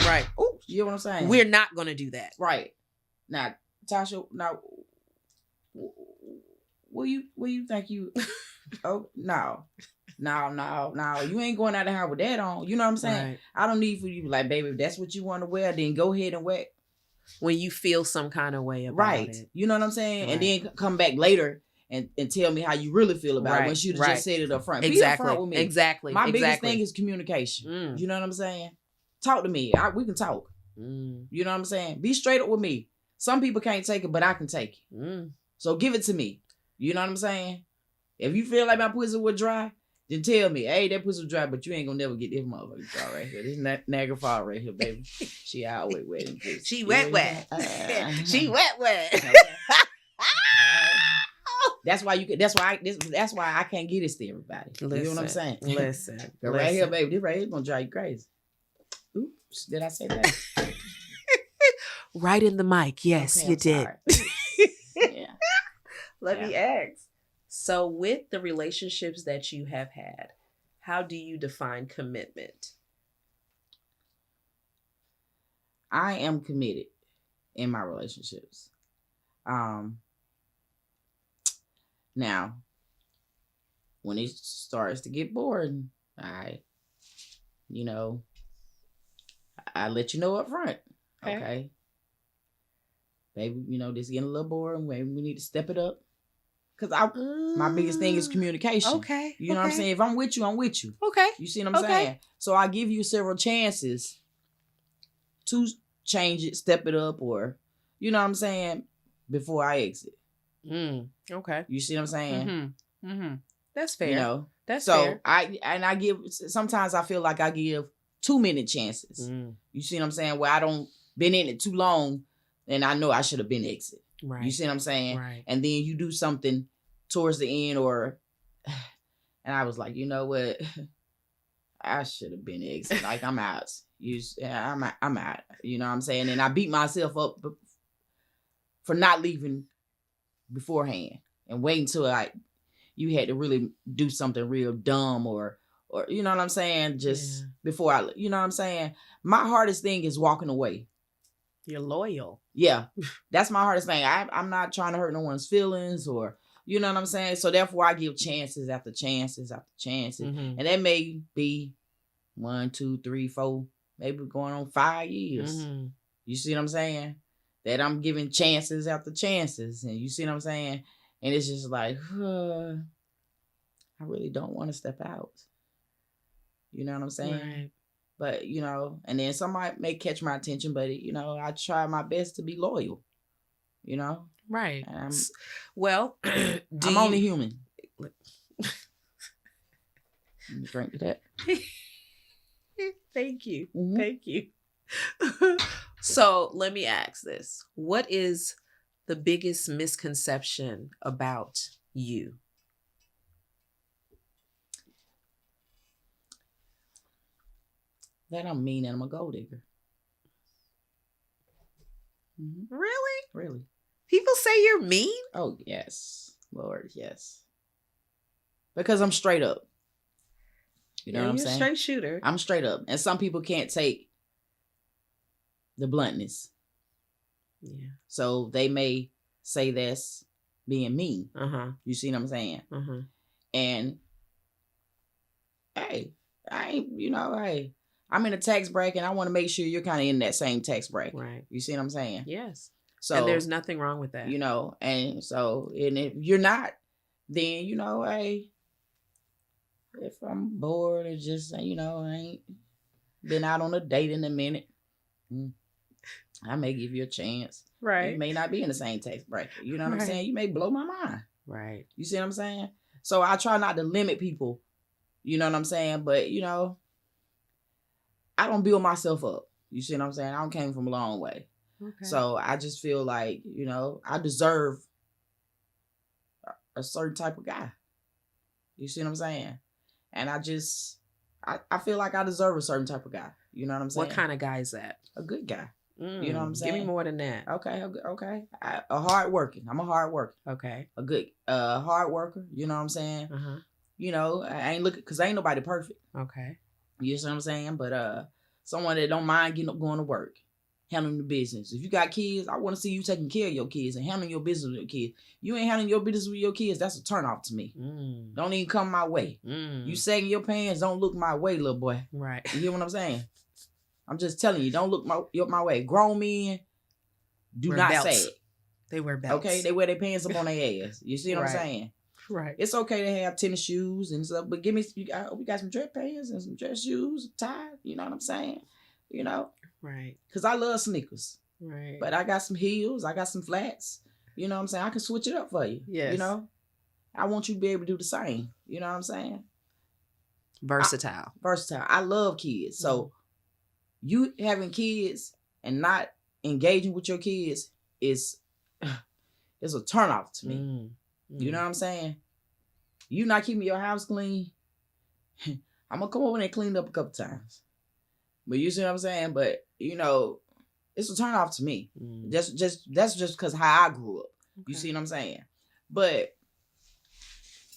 Right. Oh, you know what I'm saying? We're not going to do that. Right. Now, Tasha, now, will you think you... Oh, no. No. You ain't going out of the house with that on. You know what I'm saying? Right. I don't need for you to be like, baby, if that's what you want to wear, then go ahead and wear it. When you feel some kind of way about it. You know what I'm saying? Right. And then come back later and tell me how you really feel about it when she'd have just said it up front. Exactly. Be upfront with me. Exactly. My biggest thing is communication. You know what I'm saying? Talk to me. We can talk. You know what I'm saying? Be straight up with me. Some people can't take it, but I can take it. So give it to me. You know what I'm saying? If you feel like my pussy was dry, then tell me, hey, that pussy was dry, but you ain't gonna never get this motherfucker dry right here. This Niagara Falls right here, baby. She always wet and pussy. She wet. She wet. Okay. That's why I can't get this to everybody. You know what I'm saying? Listen. Right here, baby. This right here is gonna drive you crazy. Oops, did I say that? Right in the mic. Yes, okay, you did. Yeah. Let me ask. So with the relationships that you have had, how do you define commitment? I am committed in my relationships. Now, when it starts to get boring, I let you know up front. Okay. Baby, this getting a little boring. Maybe we need to step it up. Because my biggest thing is communication. Okay. You know what I'm saying? If I'm with you, I'm with you. Okay. You see what I'm saying? So I give you several chances to change it, step it up, or, you know what I'm saying, before I exit. Okay. You see what I'm saying? That's fair. That's so fair. Sometimes I feel like I give 2 minute chances. You see what I'm saying? Where I don't been in it too long and I know I should have been exit. Right. You see what I'm saying? Right. And then you do something towards the end and I was like, you know what? I should have been exit. Like I'm out. I'm out. You know what I'm saying? And I beat myself up for not leaving beforehand and waiting till you had to really do something real dumb or you know what I'm saying? Just before you know what I'm saying? My hardest thing is walking away. You're loyal. Yeah. That's my hardest thing. I'm not trying to hurt no one's feelings or, you know what I'm saying? So therefore I give chances after chances after chances. And that may be 1, 2, 3, 4, maybe going on 5 years. You see what I'm saying? That I'm giving chances after chances. And you see what I'm saying? And it's just like, I really don't want to step out. You know what I'm saying? Right. But, and then somebody may catch my attention, but, I try my best to be loyal, Right. I'm only human. Drink to that. Thank you. Thank you. So let me ask this. What is the biggest misconception about you? That I'm mean and I'm a gold digger. Really? Really. People say you're mean? Oh, yes. Lord, yes. Because I'm straight up. You know what I'm saying? You're a straight shooter. I'm straight up. And some people can't take the bluntness. Yeah. So they may say that's being mean. You see what I'm saying? And, hey, I'm in a tax bracket and I want to make sure you're kind of in that same tax bracket. Right. You see what I'm saying? Yes. So, and there's nothing wrong with that. And so, and if you're not, then, hey, if I'm bored or just, I ain't been out on a date in a minute, I may give you a chance. Right. You may not be in the same tax bracket. You know what I'm saying? You may blow my mind. Right. You see what I'm saying? So I try not to limit people. You know what I'm saying? But, I don't build myself up. You see what I'm saying? I don't came from a long way. Okay. So I just feel like, I deserve a certain type of guy. You see what I'm saying? And I feel like I deserve a certain type of guy. You know what I'm saying? What kind of guy is that? A good guy. You know what I'm saying? Give me more than that. Okay. A hard working. I'm a hard worker. Okay. A good hard worker. You know what I'm saying? I ain't looking, because ain't nobody perfect. Okay. You see what I'm saying? But Someone that don't mind getting up, going to work, handling the business. If you got kids, I want to see you taking care of your kids and handling your business with your kids. You ain't handling your business with your kids, that's a turn off to me. Don't even come my way. You sagging your pants, don't look my way, little boy. Right. You hear what I'm saying? I'm just telling you, don't look my way. Grown men do not belts. sag. They wear belts. Okay, they wear their pants up on their ass. You see what I'm saying? Right. It's okay to have tennis shoes and stuff, but we got some dress pants and some dress shoes, tie. You know what I'm saying? You know? Right. Because I love sneakers. Right. But I got some heels. I got some flats. You know what I'm saying? I can switch it up for you. Yes. You know? I want you to be able to do the same. You know what I'm saying? Versatile. I love kids. So you having kids and not engaging with your kids is a turn off to me. You know what I'm saying? You not keeping your house clean, I'm gonna come over and clean up a couple times. But you see what I'm saying? But you know, it's a turn off to me. That's just because how I grew up. Okay. You see what I'm saying? But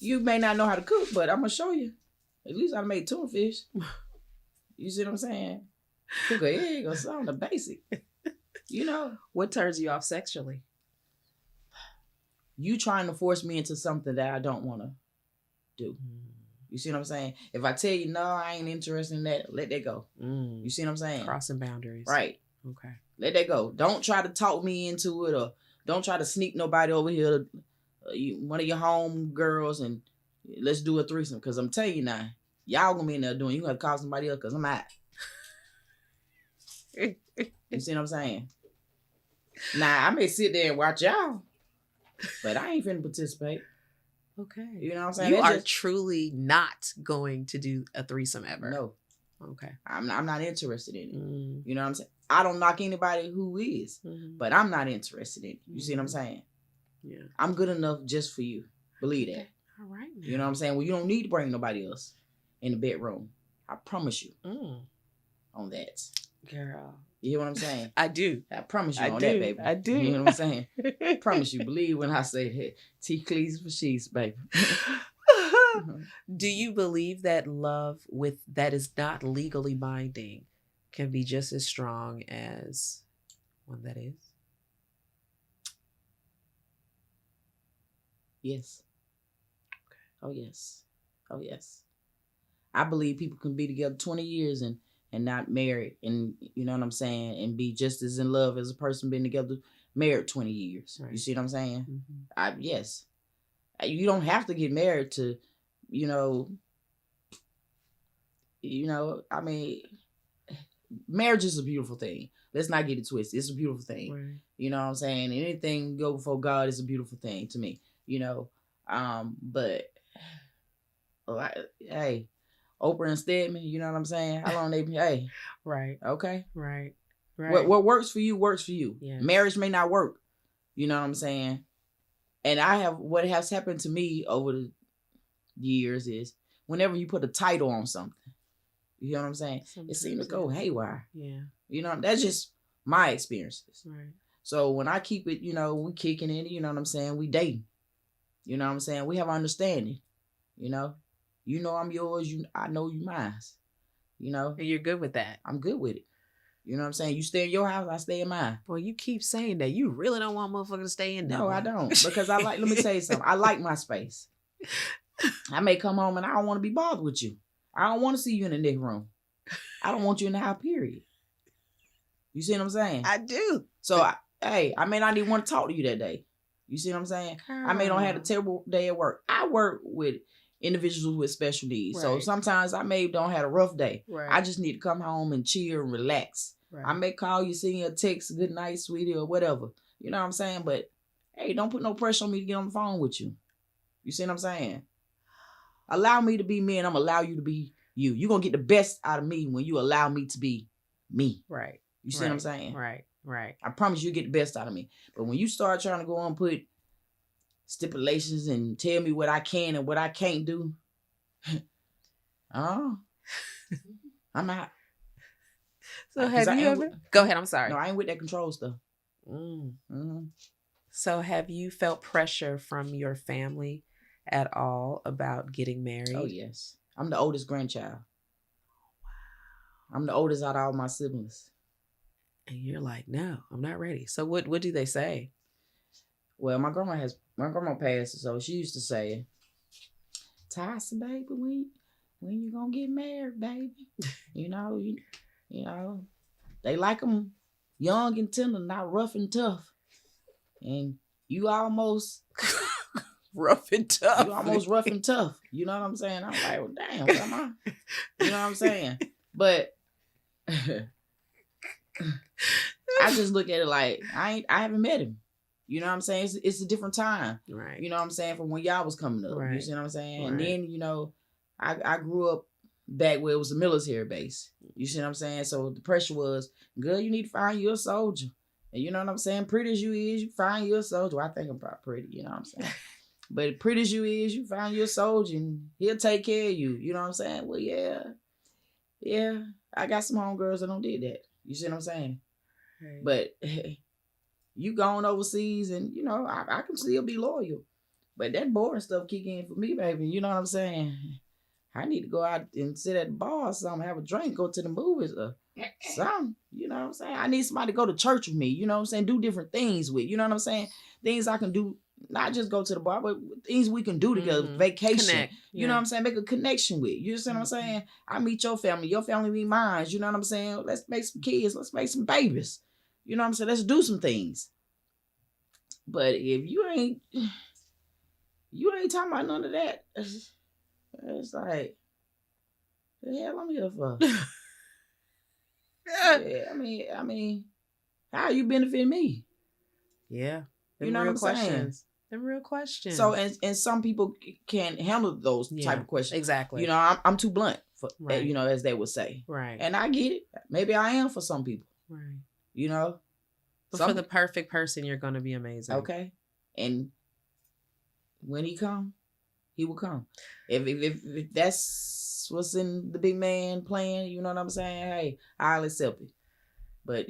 you may not know how to cook, but I'm gonna show you. At least I made tuna fish. You see what I'm saying? Cook an egg or something, the basic. You know? What turns you off sexually? You trying to force me into something that I don't want to do. You see what I'm saying? If I tell you, no, I ain't interested in that, let that go. You see what I'm saying? Crossing boundaries. Right. Okay. Let that go. Don't try to talk me into it, or don't try to sneak nobody over here, one of your home girls, and let's do a threesome. Because I'm telling you now, y'all going to be in there doing, you going to call somebody else because I'm out. You see what I'm saying? Now, I may sit there and watch y'all, but I ain't finna participate. Okay. You know what I'm saying? You are truly not going to do a threesome ever. No. Okay. I'm not interested in it. You know what I'm saying? I don't knock anybody who is, but I'm not interested in it. You see what I'm saying? Yeah. I'm good enough just for you. Believe that. All right. Man. You know what I'm saying? Well, you don't need to bring nobody else in the bedroom. I promise you on that. Girl. You hear what I'm saying? I do. I promise you that, baby. I do. You know what I'm saying? I promise you. Believe when I say that. T-cleats for sheets, baby. Do you believe that love that is not legally binding can be just as strong as one that is? Yes. Okay. Oh, yes. Oh, yes. I believe people can be together 20 years and not married, and you know what I'm saying, and be just as in love as a person been together married 20 years. Right. You see what I'm saying? Yes. You don't have to get married to, you know, I mean, marriage is a beautiful thing. Let's not get it twisted. It's a beautiful thing. Right. You know what I'm saying? Anything go before God is a beautiful thing to me, you know. But hey, Oprah and Stedman, you know what I'm saying? How long they been? Hey. Right. Okay. Right. What works for you works for you. Yes. Marriage may not work. You know what I'm saying? And what has happened to me over the years is whenever you put a title on something, you know what I'm saying? Sometimes it seems to go haywire. Yeah. You know, that's just my experiences. Right. So when I keep it, you know, we kicking it, you know what I'm saying? We dating. You know what I'm saying? We have understanding, you know? You know I'm yours. I know you mine. You know? And you're good with that. I'm good with it. You know what I'm saying? You stay in your house, I stay in mine. Boy, you keep saying that. You really don't want motherfuckers to stay in there. No, I don't. Because let me tell you something. I like my space. I may come home and I don't want to be bothered with you. I don't want to see you in the next room. I don't want you in the house, period. You see what I'm saying? I do. So, I may not even want to talk to you that day. You see what I'm saying? Girl. I may not have a terrible day at work. I work with individuals with special needs. Right. So sometimes I may don't have a rough day. Right. I just need to come home and chill and relax. Right. I may call you, send you a text, good night, sweetie, or whatever. You know what I'm saying? But, hey, don't put no pressure on me to get on the phone with you. You see what I'm saying? Allow me to be me, and I'm going to allow you to be you. You're going to get the best out of me when you allow me to be me. Right. You see what I'm saying? Right. I promise you get the best out of me. But when you start trying to go on and put stipulations and tell me what I can and what I can't do, I'm out. So have you ever... Go ahead, I'm sorry. No, I ain't with that control stuff. So have you felt pressure from your family at all about getting married? Oh, yes. I'm the oldest grandchild. I'm the oldest out of all my siblings. And you're like, no, I'm not ready. So what do they say? Well, my grandma passed, so she used to say, Tyson, baby, when you gonna get married, baby? You know, they like them young and tender, not rough and tough. And you almost rough and tough. You almost rough and tough. You know what I'm saying? I'm like, well, damn, grandma. You know what I'm saying? But I just look at it like I haven't met him. You know what I'm saying? It's a different time. Right. You know what I'm saying? From when y'all was coming up. Right. You see what I'm saying? Right. And then, I grew up back where it was a military base. You see what I'm saying? So the pressure was, girl, you need to find you a soldier. And you know what I'm saying? Pretty as you is, you find you a soldier. Well, I think I'm probably pretty, you know what I'm saying? But pretty as you is, you find you a soldier and he'll take care of you. You know what I'm saying? Well, yeah. I got some homegirls that don't did that. You see what I'm saying? Right. But you going overseas and, I can still be loyal. But that boring stuff kick in for me, baby. You know what I'm saying? I need to go out and sit at the bar or something, have a drink, go to the movies or something. You know what I'm saying? I need somebody to go to church with me. You know what I'm saying? Do different things with. You know what I'm saying? Things I can do, not just go to the bar, but things we can do together. Mm-hmm. Vacation. Connect. You know what I'm saying? Make a connection with. You see what I'm saying? I meet your family meet mine. You know what I'm saying? Let's make some kids. Let's make some babies. You know what I'm saying? Let's do some things. But if you ain't talking about none of that, it's like, the hell I'm here for? Yeah, I mean, how you benefiting me? Yeah, you know what I'm saying? Them real questions. So, and some people can't handle those type of questions. Exactly. I'm too blunt for, right. As they would say. Right. And I get it. Maybe I am for some people. Right. But for the perfect person, you're going to be amazing. Okay. And when he come, he will come. If that's what's in the big man plan, you know what I'm saying? Hey, I'll accept it. But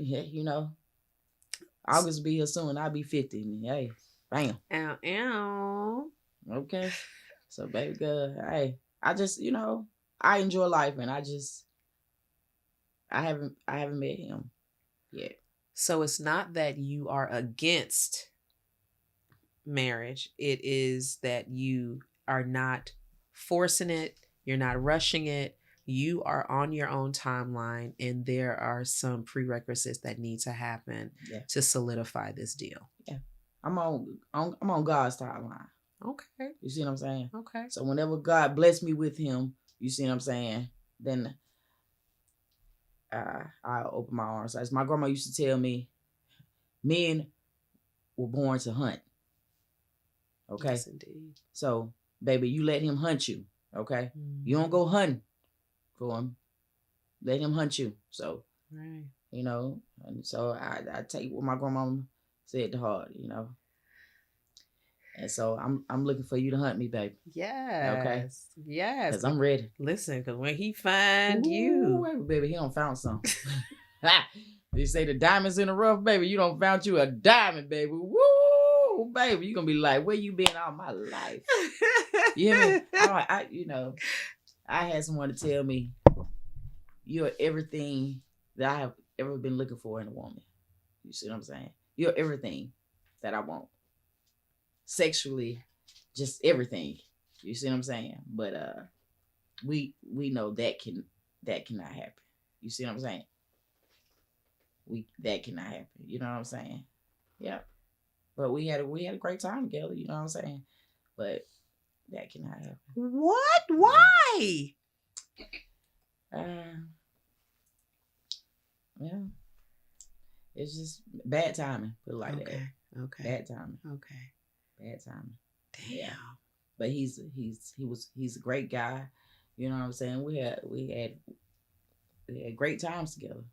August will be here soon. I'll be 50. And hey, bam. Ow. Okay. So baby girl, hey, I just, I enjoy life and I haven't met him yet. So it's not that you are against marriage. It is that you are not forcing it. You're not rushing it. You are on your own timeline, and there are some prerequisites that need to happen to solidify this deal. Yeah, I'm on God's timeline. Okay, you see what I'm saying? Okay. So whenever God bless me with him, you see what I'm saying? Then I open my arms. As my grandma used to tell me, men were born to hunt. Okay. Yes, indeed. So, baby, you let him hunt you. Okay. Mm-hmm. You don't go hunting for him. Let him hunt you. So, right. And so I take what my grandmama said to heart. And so I'm looking for you to hunt me, baby. Yes. Okay. Yes. Because I'm ready. Listen, because when he find you, baby, he don't found something. They say the diamonds in the rough, baby. You don't found you a diamond, baby. Woo, baby. You gonna be like, where you been all my life? You hear me? I had someone to tell me, you're everything that I have ever been looking for in a woman. You see what I'm saying? You're everything that I want. Sexually, just everything. You see what I'm saying? But we know that cannot happen. You see what I'm saying? That cannot happen. You know what I'm saying? Yeah. But we had a great time together, you know what I'm saying? But that cannot happen. What? Why? Yeah. It's just bad timing. Put it like that. Okay. Bad timing. Okay. Bad timing. Damn. Yeah. But he's a great guy. You know what I'm saying? We had great times together.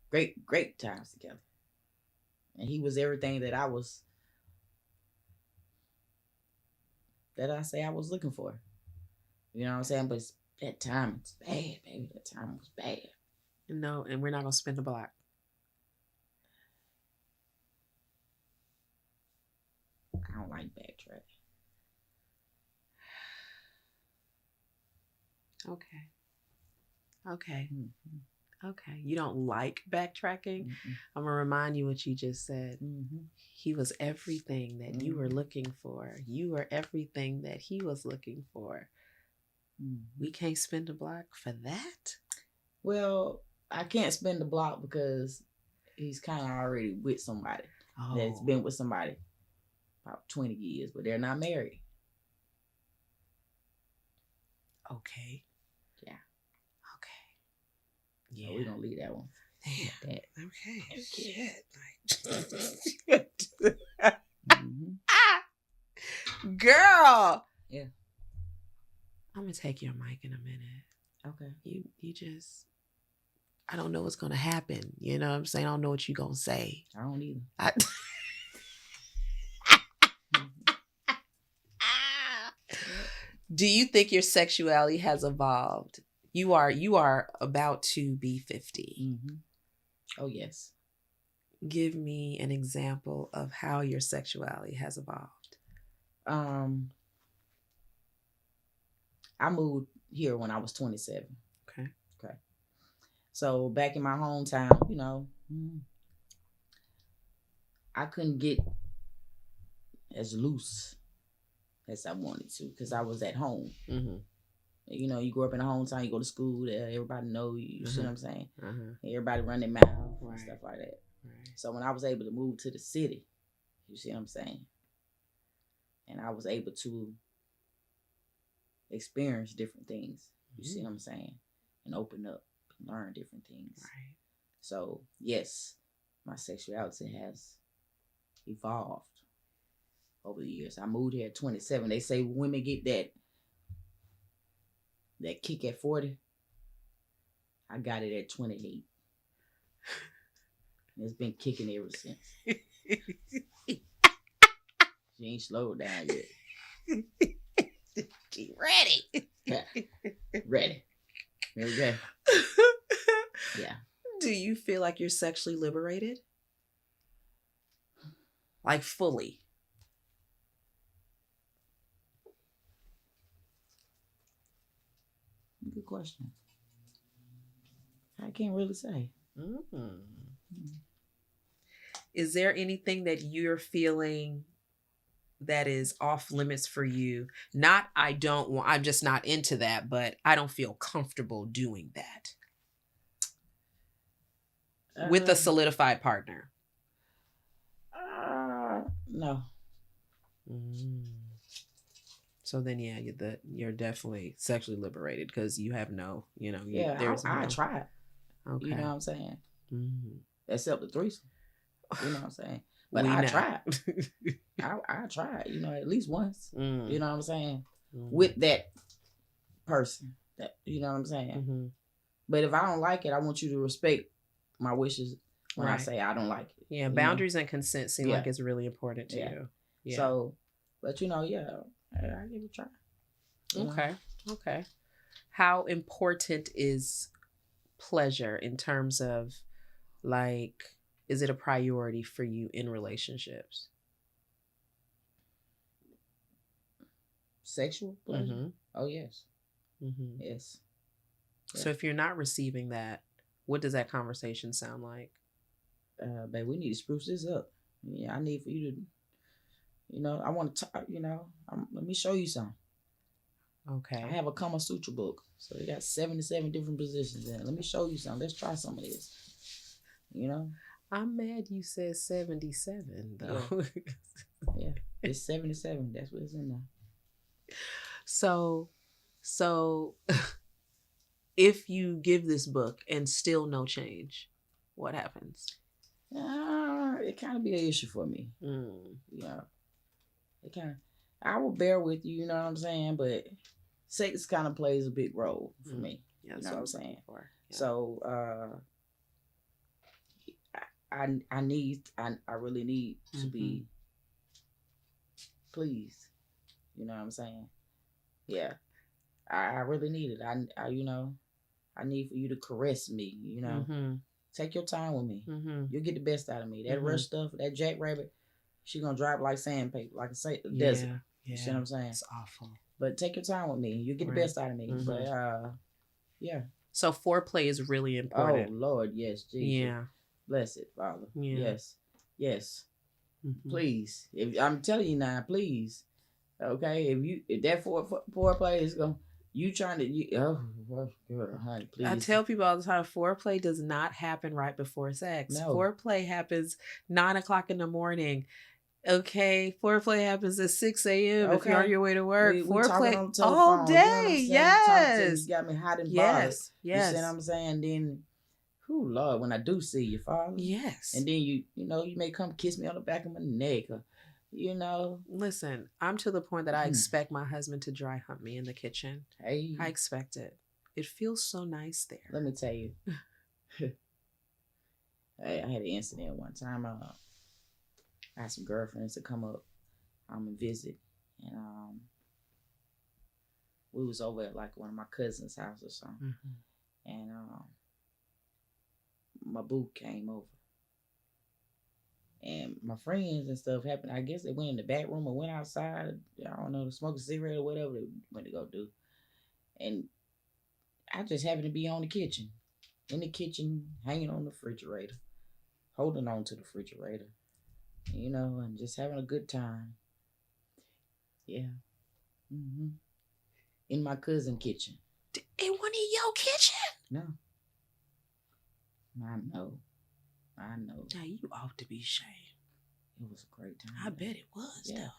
Great times together. And he was everything that I was looking for. You know what I'm saying? But that time it's bad, baby. That time was bad. No, and we're not gonna spin the block. I don't like backtrack. Okay. Okay. Mm-hmm. Okay. You don't like backtracking? Mm-hmm. I'm going to remind you what you just said. Mm-hmm. He was everything that you were Mm-hmm. looking for. You were everything that he was looking for. Mm-hmm. We can't spend a block for that? Well, I can't spend the block because he's kind of already with somebody that's Oh, been with somebody about 20 years, but they're not married. okay. Yeah. Okay. So Yeah. we're going to leave that one. Damn. That. Okay. Okay. Shit. Mm-hmm. Girl. Yeah. I'm gonna take your mic in a minute. Okay. You just, I don't know what's gonna happen. You know what I'm saying? I don't know what you're gonna say. I don't either. Do you think your sexuality has evolved? You are about to be 50. Mm-hmm. Oh, yes. Give me an example of how your sexuality has evolved. I moved here when I was 27. Okay. So back in my hometown, I couldn't get as loose as I wanted to because I was at home. Mm-hmm. You grow up in a hometown, you go to school there, everybody know you. You see what I'm saying? Everybody run their mouth and stuff like that. Right. So when I was able to move to the city, you see what I'm saying? And I was able to experience different things. You see what I'm saying? And open up and learn different things. Right. So yes, my sexuality has evolved over the years. I moved here at 27. They say women get that kick at 40. I got it at 28. And it's been kicking ever since. She ain't slowed down yet. Get ready. Yeah. Ready. Here we go. Yeah. Do you feel like you're sexually liberated? Like fully? Good question. I can't really say. Mm-hmm. Is there anything that you're feeling that is off limits for you? Not, I'm just not into that, but I don't feel comfortable doing that with a solidified partner. No. So then, yeah, you're definitely sexually liberated because you have no, I tried. Okay. You know what I'm saying? Mm-hmm. Except the threesome. You know what I'm saying? But I tried. I tried, at least once. Mm. You know what I'm saying? With that person. You know what I'm saying? Mm-hmm. But if I don't like it, I want you to respect my wishes when I say I don't like it. Yeah, boundaries and consent seem like it's really important to you. Yeah. So, but I give it a try. Okay. How important is pleasure in terms of, like, is it a priority for you in relationships? Sexual pleasure? Mm-hmm. Oh, yes. Mm-hmm. Yes. So if you're not receiving that, what does that conversation sound like? Babe, we need to spruce this up. Yeah, I need for you to, I want to talk, let me show you something. Okay. I have a Kama Sutra book. So they got 77 different positions in it. Let me show you something. Let's try some of this. I'm mad you said 77, though. Yeah. It's 77. That's what it's in there. So if you give this book and still no change, what happens? It kind of be an issue for me. It kind of, I will bear with you, you know what I'm saying? But sex kind of plays a big role for me. Yeah, you know what I'm saying? Yeah. So I really need to be pleased. You know what I'm saying? Yeah. I really need it. I need for you to caress me, Take your time with me. You'll get the best out of me. That rush stuff, that jackrabbit, she gonna drop like sandpaper, like a desert. You see what I'm saying? It's awful. But take your time with me. You'll get the best out of me. But yeah. So foreplay is really Oh important. Lord, yes, Jesus. Yeah. Bless it, Father. Yeah. Yes. Mm-hmm. Please. If I'm telling you now, please. Okay, if that foreplay is going, you trying to girl, honey, please. I tell people all the time, foreplay does not happen right before sex. No. Foreplay happens 9 o'clock in the morning. Okay, foreplay happens at 6 a.m. if you're on your way to work. We Foreplay talking on the telephone, all day. You know what I'm saying? Yes. Talk to me, you got me hot and bothered. Yes. You see what I'm saying? Then, Lord, when I do see you, Father. Yes. And then you may come kiss me on the back of my neck, or, Listen, I'm to the point that I expect my husband to dry hump me in the kitchen. Hey. I expect it. It feels so nice there. Let me tell you. I had an incident one time. I had some girlfriends to come up and visit, and we was over at like one of my cousin's house or something, and my boo came over, and my friends and stuff happened. I guess they went in the back room or went outside. I don't know, to smoke a cigarette or whatever they went to go do, and I just happened to be in the kitchen, hanging on the refrigerator, holding on to the refrigerator, and just having a good time. Yeah. In my cousin's kitchen. In one of your kitchen? No. I know. Now you ought to be ashamed. It was a great time. I bet it was. Yeah. Though.